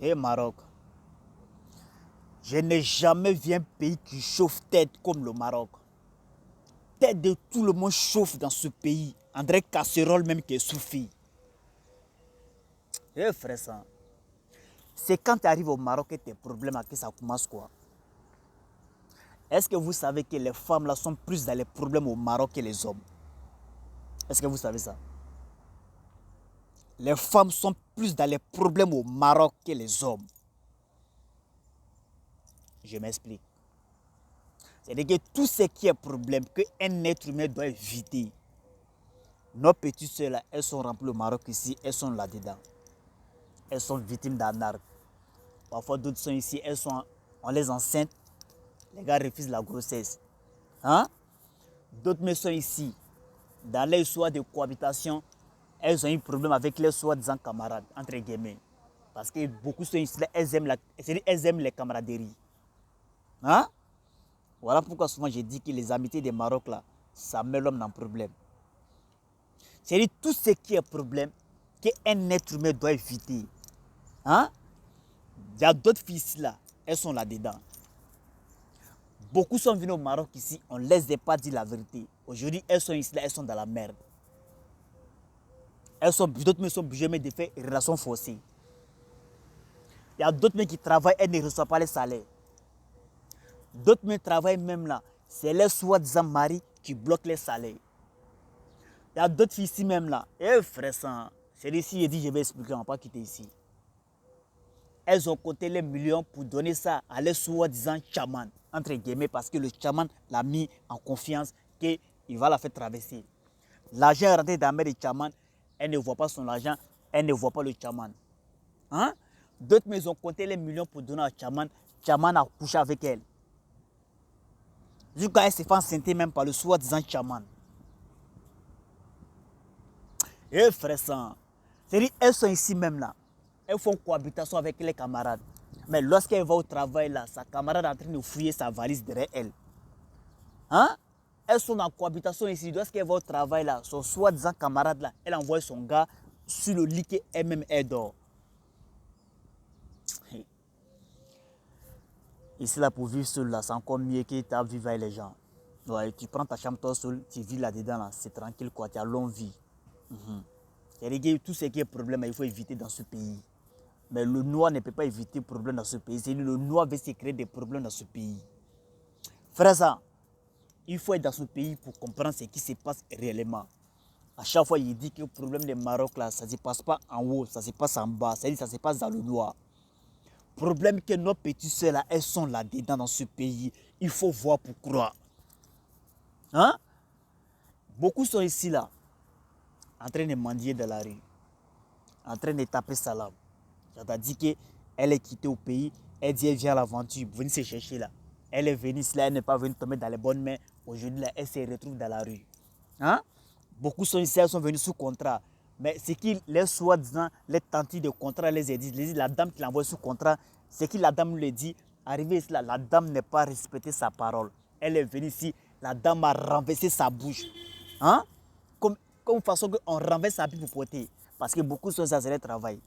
Et Maroc, je n'ai jamais vu un pays qui chauffe tête comme le Maroc. Tête de tout le monde chauffe dans ce pays. André Casserole même qui est souffri. Eh frère ça, c'est quand tu arrives au Maroc et tes problèmes que ça commence quoi. Est-ce que vous savez que les femmes là sont plus dans les problèmes au Maroc que les hommes? Est-ce que vous savez ça? Les femmes sont plus dans les problèmes au Maroc que les hommes. Je m'explique. C'est-à-dire que tout ce qui est problème qu'un être humain doit éviter, nos petites soeurs là, elles sont remplies au Maroc ici, elles sont là-dedans. Elles sont victimes d'arnaque. Parfois d'autres sont ici, on les enceinte, les gars refusent la grossesse. Hein? D'autres sont ici, dans les soins de cohabitation, elles ont eu un problème avec les soi-disant camarades, entre guillemets. Parce que beaucoup sont ici, elles aiment les camaraderies. Hein? Voilà pourquoi souvent je dis que les amitiés des Maroc là, ça met l'homme dans le problème. C'est-à-dire tout ce qui est problème qu'un être humain doit éviter. Hein? Il y a d'autres filles ici là, elles sont là-dedans. Beaucoup sont venus au Maroc ici, on ne les a pas dit la vérité. Aujourd'hui, elles sont ici là, elles sont dans la merde. D'autres me sont obligées de faire une relation forcée. Il y a d'autres qui travaillent et ne reçoivent pas les salaires. D'autres travaillent même là. C'est les soi-disant maris qui bloquent les salaires. Il y a d'autres filles ici même là. Eh frère, c'est ici, j'ai dit je vais expliquer, on ne va pas quitter ici. Elles ont compté les millions pour donner ça à les soi-disant chaman, entre guillemets, parce que le chaman l'a mis en confiance qu'il va la faire traverser. L'argent est rentré dans la main du chaman, elle ne voit pas son argent, elle ne voit pas le chaman. Hein? D'autres mais ont compté les millions pour donner à chaman, chaman a couché avec elle. Jusqu'à elle se fait enceinte même par le soi-disant chaman. Eh frère, c'est-à-dire elles sont ici même là. Elles font cohabitation avec les camarades. Mais lorsqu'elle va au travail là, sa camarade est en train de fouiller sa valise derrière elle. Hein? Elles sont en cohabitation ici. Lorsqu'elle va au travail là, son soi-disant camarade là, elle envoie son gars sur le lit qu'elle-même elle dort. Ici là pour vivre seul là, c'est encore mieux que tu vivre avec les gens. Ouais, tu prends ta chambre toi seul, tu vis là-dedans là, c'est tranquille quoi, tu as longue vie. C'est-à-dire tout ce qui est problème, il faut éviter dans ce pays. Mais le noir ne peut pas éviter le problème dans ce pays. C'est-à-dire le noir veut se créer des problèmes dans ce pays. Frère, ça, il faut être dans ce pays pour comprendre ce qui se passe réellement. À chaque fois, il dit que le problème du Maroc, là, ça ne se passe pas en haut, ça se passe en bas. C'est-à-dire ça se passe dans le noir. Problème que nos petites soeurs, là, elles sont là-dedans dans ce pays. Il faut voir pour croire. Hein? Beaucoup sont ici, là, en train de mendier dans la rue, en train de taper salam. C'est-à-dire qu'elle est quittée au pays, elle dit elle vient à l'aventure, venez se chercher là. Elle est venue ici, là, elle n'est pas venue tomber dans les bonnes mains. Aujourd'hui, là, elle se retrouve dans la rue. Hein? Beaucoup sont ici, elles sont venues sous contrat. Mais ce qui les soi-disant, les tantis de contrat les a dit, la dame qui l'envoie sous contrat, ce que la dame lui dit, arrivé ici, là, la dame n'a pas respecté sa parole. Elle est venue ici, la dame a renversé sa bouche. Hein? Comme façon qu'on renverse sa bouche pour porter. Parce que beaucoup sont ça, c'est le travail.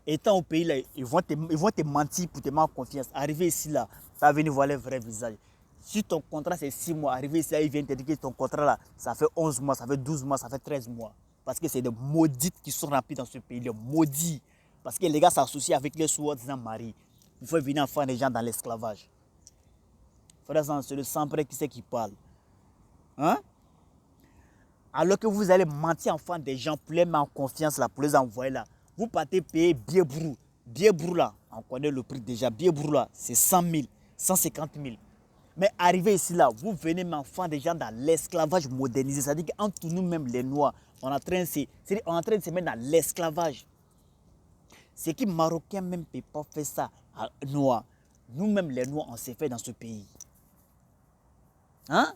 Étant au pays, là, ils vont te mentir pour te mettre en confiance. Arrivé ici, là, tu vas venir voir le vrai visage. Si ton contrat c'est 6 mois, arrivé ici, là, ils viennent te dire que ton contrat là, ça fait 11 mois, ça fait 12 mois, ça fait 13 mois. Parce que c'est des maudites qui sont remplies dans ce pays, les maudits. Parce que les gars s'associent avec les soi-disant maris. Il faut venir faire des gens dans l'esclavage. Frère, c'est le sans-prêt qui c'est qui parle. Hein? Alors que vous allez mentir en face des gens pour les mettre en confiance là, pour les envoyer là. Vous partez payer billet brou. Billet brou là, on connaît le prix déjà. Billet brou là, c'est 100 000, 150 000. Mais arrivé ici là, vous venez m'enfant des gens dans l'esclavage modernisé. C'est-à-dire qu'entre nous-mêmes les Noirs, on est en train de se mettre dans l'esclavage. C'est que les Marocains même ne peuvent pas faire ça à Noirs. Nous-mêmes les Noirs, on s'est fait dans ce pays. Hein?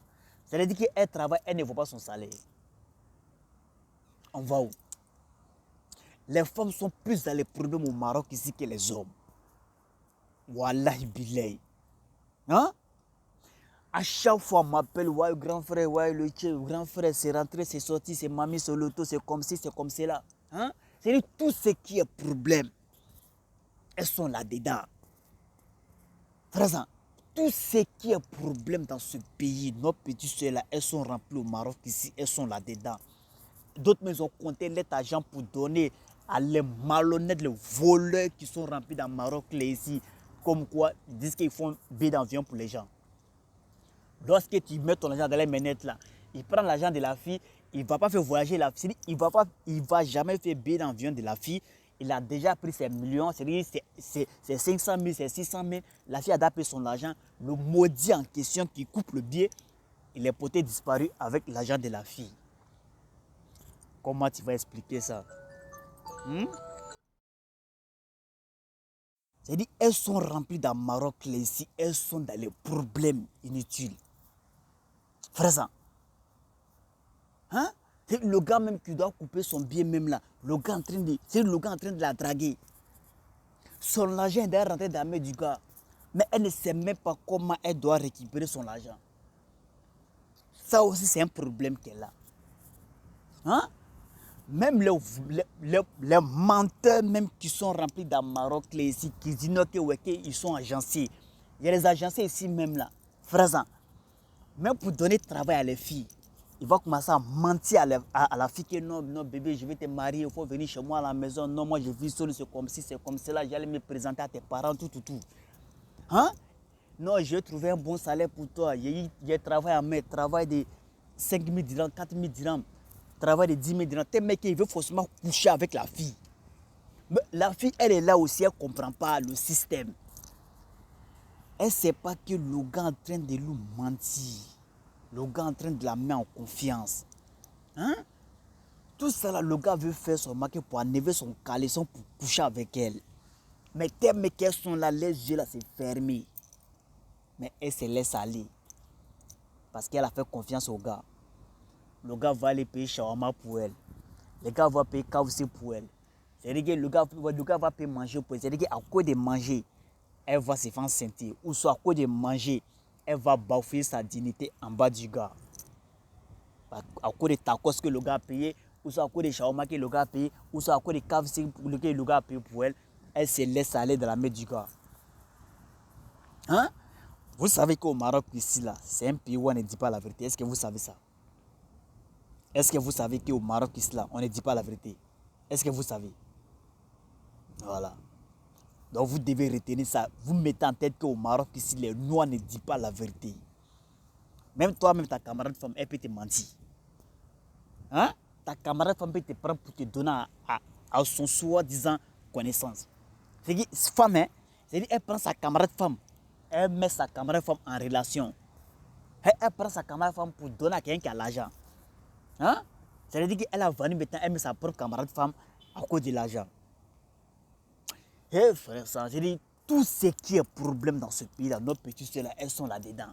C'est-à-dire qu'elle travaille, elle ne voit pas son salaire. On va où? Les femmes sont plus dans les problèmes au Maroc ici que les hommes. Wallahi billahi. Hein? À chaque fois, on m'appelle, ouais, grand frère, ouais, le grand frère, c'est rentré, c'est sorti, c'est mamie, c'est l'auto, c'est comme ci, c'est comme cela. Hein? C'est tout ce qui est problème. elles sont là-dedans. Frère, tout ce qui est problème dans ce pays, nos petits soeurs là, elles sont remplies au Maroc ici, elles sont là-dedans. D'autres maisons ont compté l'argent pour donner à les malhonnêtes, les voleurs qui sont remplis dans le Maroc là, ici. Comme quoi, ils disent qu'ils font billet d'avion pour les gens. Lorsque tu mets ton argent dans les manettes là, il prend l'argent de la fille, il ne va pas faire voyager la fille, il ne va jamais faire billet d'avion de la fille. Il a déjà pris ses millions, c'est 500 000, c'est 600 000. La fille a adapté son argent. Le maudit en question qui coupe le billet, il est porté disparu avec l'argent de la fille. Comment tu vas expliquer ça? C'est-à-dire, elles sont remplies dans le Maroc, là, ici, elles sont dans les problèmes inutiles. Frère, hein? C'est le gars même qui doit couper son billet même là. C'est le gars en train de la draguer. Son argent est rentré dans la main du gars. Mais elle ne sait même pas comment elle doit récupérer son argent. Ça aussi, c'est un problème qu'elle a. Hein? Même les menteurs même qui sont remplis dans le Maroc, là, ici, qui disent qu'ils sont agencés. Il y a les agencés ici même là. Frère, même pour donner travail à les filles, il va commencer à mentir à la fille que non, non, bébé, je vais te marier, il faut venir chez moi à la maison. Non, moi je vis seul, c'est comme si, c'est comme cela, j'allais me présenter à tes parents, tout. Hein? Non, je vais trouver un bon salaire pour toi. J'ai travaillé à mai, travail de 5 000 dirhams, 4 000 dirhams, travail de 10 000 dirhams. Tes mecs, il veut forcément coucher avec la fille. Mais la fille, elle est là aussi, elle ne comprend pas le système. Elle ne sait pas que le gars est en train de lui mentir. Le gars est en train de la mettre en confiance. Hein? Tout ça, là, le gars veut faire son maquet pour enlever son caleçon pour coucher avec elle. Mais tes mecs, elles sont là, les yeux là, c'est fermé. Mais elle se laisse aller. Parce qu'elle a fait confiance au gars. Le gars va aller payer shawarma pour elle. Le gars va payer KFC pour elle. C'est-à-dire que le gars va payer manger pour elle. C'est-à-dire qu'à cause de manger, elle va se faire sentir. Ou soit à cause de manger, elle va bafouer sa dignité en bas du gars. À cause de tacos que le gars a payé, ou soit à cause de shawarma que le gars a payé, ou soit à cause de KFC que le gars a payé pour elle, elle se laisse aller dans la main du gars. Hein? Vous savez qu'au Maroc, ici, là, c'est un pays où on ne dit pas la vérité. Est-ce que vous savez ça? Est-ce que vous savez qu'au Maroc, ici, là, on ne dit pas la vérité? Est-ce que vous savez? Voilà. Donc vous devez retenir ça. Vous mettez en tête qu'au Maroc, ici, les Noirs ne disent pas la vérité. Même toi-même, ta camarade femme, elle peut te mentir. Hein? Ta camarade femme peut te prendre pour te donner à son soi-disant connaissance. C'est-à-dire, femme, hein? C'est-à-dire, elle prend sa camarade femme. Elle met sa camarade femme en relation. Elle prend sa camarade femme pour donner à quelqu'un qui a l'argent. Hein? C'est-à-dire qu'elle a vendu maintenant, elle met sa propre camarade femme à cause de l'argent. Hé frère, ça, j'ai dit, tout ce qui est problème dans ce pays-là, nos petits soeurs là, elles sont là-dedans.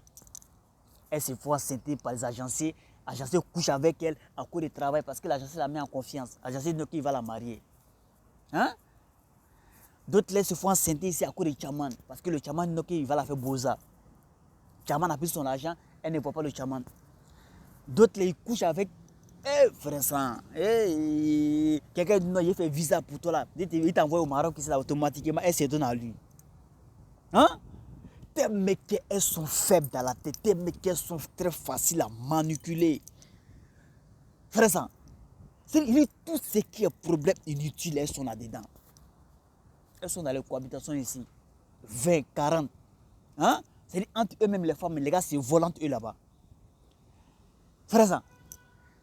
Elles se font sentir par les agenciers. Agencier couche avec elle à cause du travail parce que l'agencier la met en confiance. L'agencier dit qu'il va la marier. Hein? D'autres les se font sentir ici à cause du chaman parce que le chaman dit qu'il va la faire boza. Le chaman a pris son argent, elle ne voit pas le chaman. D'autres les couchent avec. Eh frère sang, quelqu'un dit non, il fait visa pour toi là. Il t'envoie au Maroc ici là automatiquement, elle se donne à lui. Hein? Tes mecs, elles sont faibles dans la tête. Tes mecs, elles sont très faciles à manipuler. Frère sang, tout ce qui est problème inutile, elles sont là-dedans. Elles sont dans les cohabitations ici. 20, 40. Hein? C'est-à-dire entre eux-mêmes les femmes, les gars se volent entre eux là-bas. Frère sang,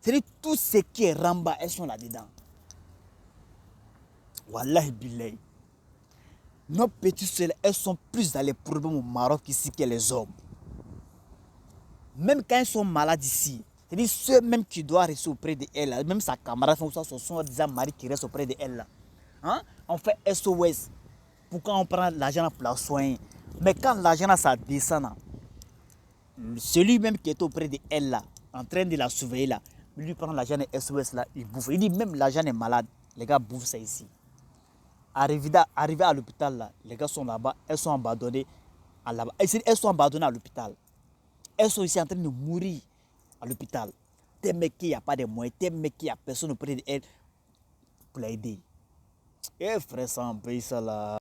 c'est-à-dire tout ce qui est ramba, elles sont là-dedans. Wallahi billahi. Nos petites soeurs, elles sont plus dans les problèmes au Maroc ici que les hommes. Même quand elles sont malades ici, c'est-à-dire ceux même qui doivent rester auprès d'elles, même sa camarade, son soi-disant mari qui reste auprès d'elle, hein? On fait SOS. Pourquoi on prend l'argent pour la soigner? Mais quand l'argent ça descend, celui même qui est auprès d'elle, là, en train de la surveiller, là, lui prend l'argent de SOS, là, il bouffe. Il dit même l'argent est malade, les gars bouffent ça ici. Arrivé à l'hôpital, là, les gars sont là-bas, elles sont abandonnées là-bas. Elles sont abandonnées à l'hôpital. Elles sont ici en train de mourir à l'hôpital. Tes mecs qui n'y a pas de moyens, tes mecs qui n'y a personne auprès d'elles pour l'aider. Eh frère, ça en paye ça là.